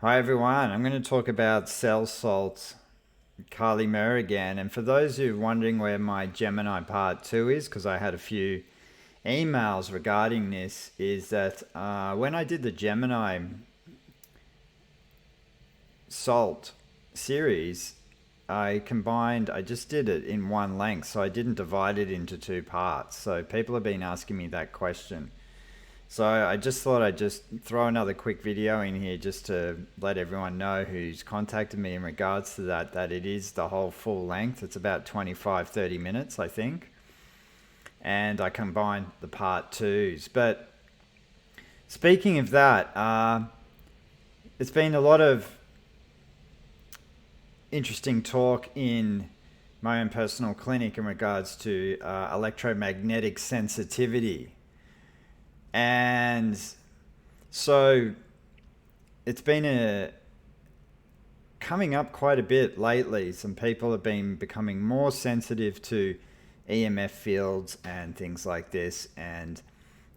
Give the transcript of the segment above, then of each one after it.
Hi everyone, I'm going to talk about cell salts, Carly Mer again. And for those who are wondering where my Gemini part 2 is, because I had a few emails regarding this, is that when I did the Gemini salt series, I just did it in one length, so I didn't divide it into two parts. So people have been asking me that question. So I just thought I'd just throw another quick video in here just to let everyone know who's contacted me in regards to that it is the whole full length. It's about 25-30 minutes, I think. And I combined the part twos. But speaking of that, it's been a lot of interesting talk in my own personal clinic in regards to electromagnetic sensitivity. And so it's been coming up quite a bit lately. Some people have been becoming more sensitive to EMF fields and things like this. And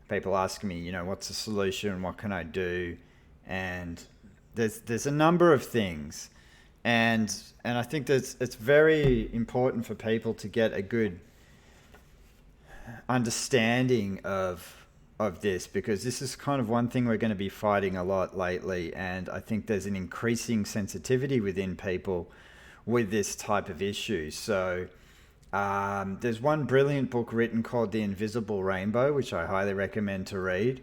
people asking me, what's the solution? What can I do? And there's a number of things. And I think that it's very important for people to get a good understanding of this, because this is kind of one thing we're going to be fighting a lot lately, and I think there's an increasing sensitivity within people with this type of issue. So there's one brilliant book written called The Invisible Rainbow, which I highly recommend to read.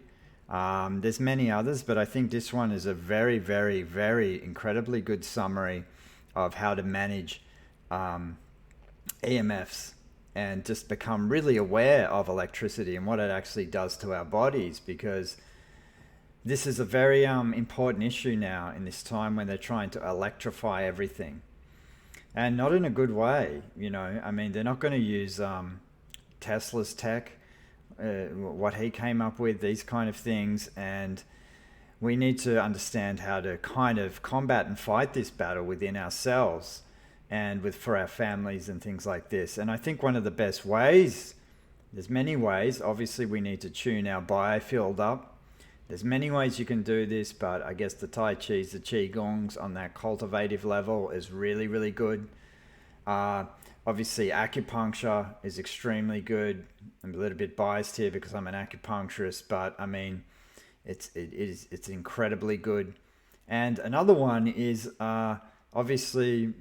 There's many others, but I think this one is a very, very, very incredibly good summary of how to manage EMFs and just become really aware of electricity and what it actually does to our bodies, because this is a very important issue now in this time when they're trying to electrify everything, and not in a good way. I mean, they're not going to use Tesla's tech, what he came up with, these kind of things, and we need to understand how to kind of combat and fight this battle within ourselves and for our families and things like this. And I think one of the best ways, there's many ways, obviously we need to tune our biofield up. There's many ways you can do this, but I guess the Tai Chis, the Qigongs on that cultivative level is really, really good. Obviously acupuncture is extremely good. I'm a little bit biased here because I'm an acupuncturist, but I mean, it's incredibly good. And another one is obviously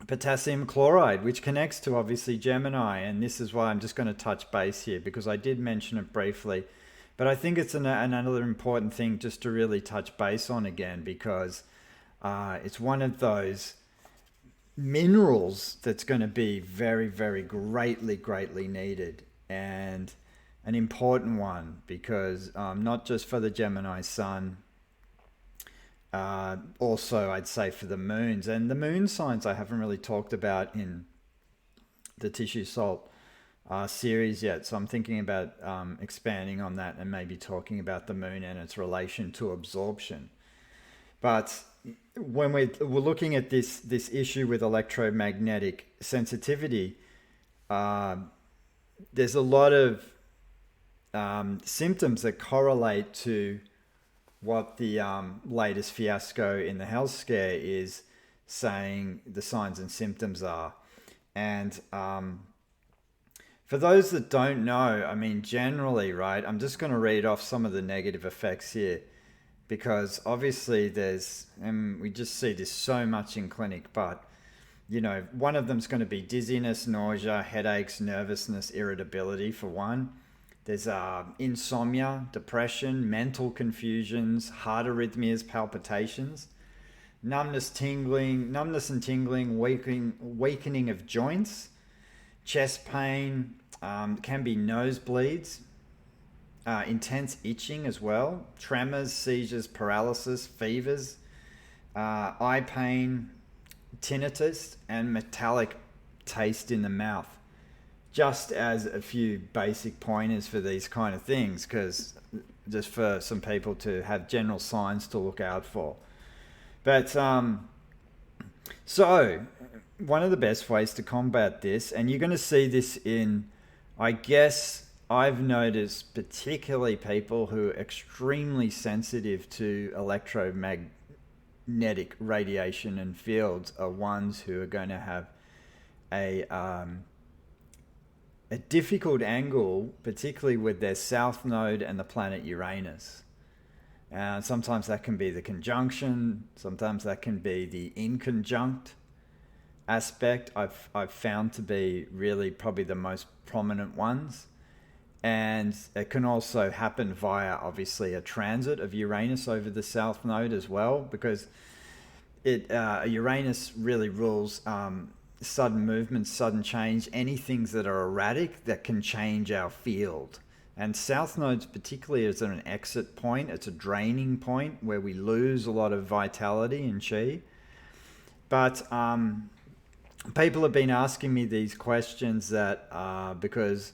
potassium chloride, which connects to obviously Gemini, and this is why I'm just going to touch base here, because I did mention it briefly, but I think it's another important thing just to really touch base on again, because it's one of those minerals that's going to be very, very greatly needed, and an important one, because not just for the Gemini sun, also I'd say for the moons. And the moon signs I haven't really talked about in the tissue salt series yet, so I'm thinking about expanding on that and maybe talking about the moon and its relation to absorption. But when we're looking at this issue with electromagnetic sensitivity, there's a lot of symptoms that correlate to what the latest fiasco in the health scare is saying the signs and symptoms are. And for those that don't know, I mean, generally, right, I'm just going to read off some of the negative effects here, because obviously we just see this so much in clinic, but one of them's going to be dizziness, nausea, headaches, nervousness, irritability for one. There's insomnia, depression, mental confusions, heart arrhythmias, palpitations, numbness and tingling, weakening of joints, chest pain, can be nosebleeds, intense itching as well, tremors, seizures, paralysis, fevers, eye pain, tinnitus, and metallic taste in the mouth. Just as a few basic pointers for these kind of things, because just for some people to have general signs to look out for. But so one of the best ways to combat this, and you're going to see this in, I guess I've noticed particularly people who are extremely sensitive to electromagnetic radiation and fields are ones who are going to have a a difficult angle, particularly with their south node and the planet Uranus. Sometimes that can be the conjunction, sometimes that can be the inconjunct aspect. I've found to be really probably the most prominent ones. And it can also happen via obviously a transit of Uranus over the south node as well, because Uranus really rules sudden movement, sudden change, any things that are erratic that can change our field. And south nodes particularly is an exit point. It's a draining point where we lose a lot of vitality and chi. But people have been asking me these questions that because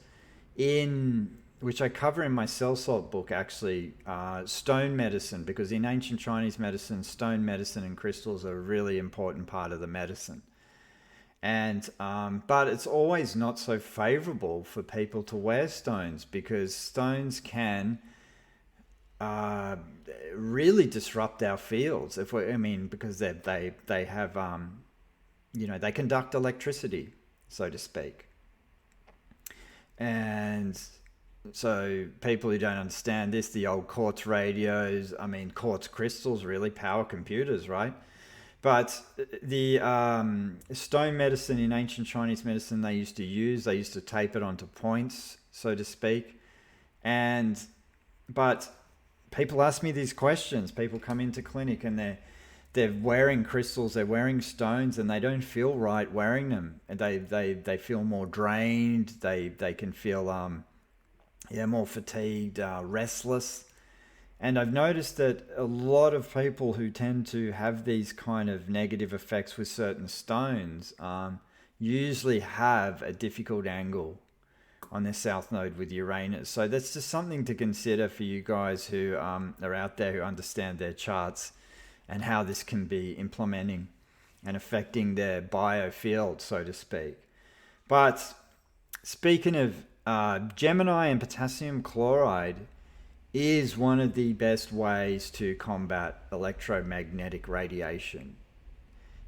which I cover in my cell salt book actually, stone medicine, because in ancient Chinese medicine, stone medicine and crystals are a really important part of the medicine. And but it's always not so favorable for people to wear stones, because stones can really disrupt our fields because they have they conduct electricity, so to speak. And so people who don't understand this, the old quartz radios, quartz crystals, really power computers, right? But the stone medicine in ancient Chinese medicine they used to tape it onto points, so to speak. But people ask me these questions. People come into clinic and they're wearing crystals, they're wearing stones, and they don't feel right wearing them. And they feel more drained. They can feel more fatigued, restless. And I've noticed that a lot of people who tend to have these kind of negative effects with certain stones usually have a difficult angle on their south node with Uranus. So that's just something to consider for you guys who are out there who understand their charts and how this can be implementing and affecting their biofield, so to speak. But speaking of Gemini and potassium chloride is one of the best ways to combat electromagnetic radiation.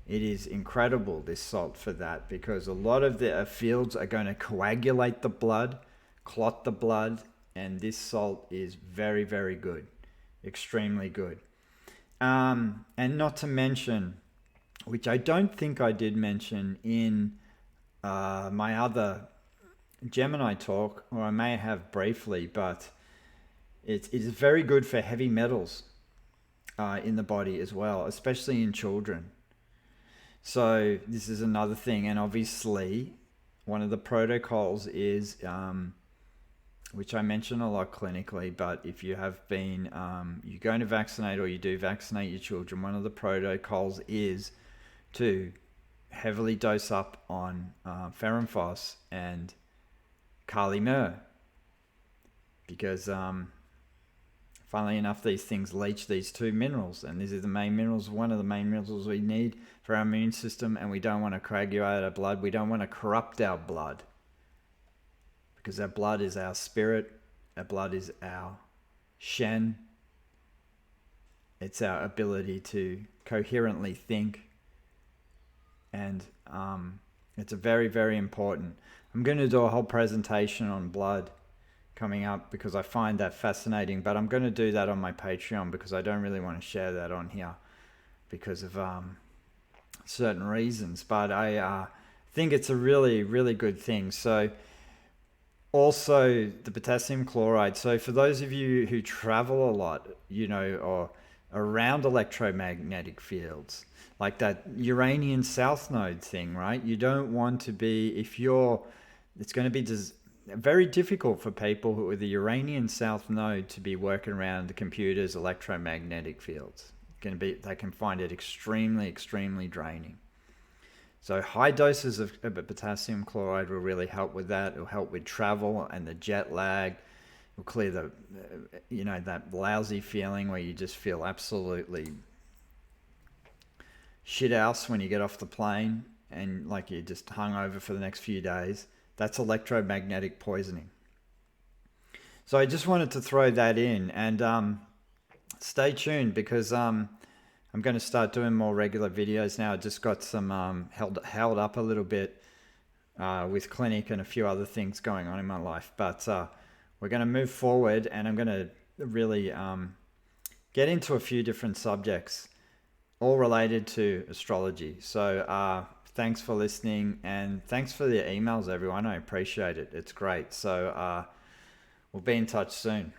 It is incredible, this salt, for that, because a lot of the fields are going to coagulate the blood, clot the blood, and this salt is very, very good, extremely good. And not to mention, which I don't think I did mention in my other Gemini talk, or I may have briefly, but it is very good for heavy metals in the body as well, especially in children. So this is another thing. And obviously, one of the protocols is, which I mention a lot clinically, but if you have been, you're going to vaccinate or you do vaccinate your children, one of the protocols is to heavily dose up on ferrum phos and kali myrrh, because funnily enough, these things leach these two minerals, and these are the main minerals, one of the main minerals we need for our immune system, and we don't want to coagulate our blood. We don't want to corrupt our blood, because our blood is our spirit, our blood is our Shen. It's our ability to coherently think, and it's a very, very important. I'm going to do a whole presentation on blood coming up, because I find that fascinating, but I'm going to do that on my Patreon, because I don't really want to share that on here because of certain reasons, but I think it's a really, really good thing. So also the potassium chloride. So for those of you who travel a lot, or around electromagnetic fields, like that Uranian south node thing, right? You don't want to be, it's going to be very difficult for people who with the Uranian south node to be working around the computer's electromagnetic fields. They can find it extremely, extremely draining. So high doses of potassium chloride will really help with that. It'll help with travel and the jet lag. It'll clear that lousy feeling where you just feel absolutely shit house when you get off the plane and like you're just hung over for the next few days. That's electromagnetic poisoning. So I just wanted to throw that in, and stay tuned, because I'm going to start doing more regular videos now. I just got some held up a little bit with clinic and a few other things going on in my life. But we're going to move forward, and I'm going to really get into a few different subjects, all related to astrology. So thanks for listening, and thanks for the emails, everyone. I appreciate it. It's great. So we'll be in touch soon.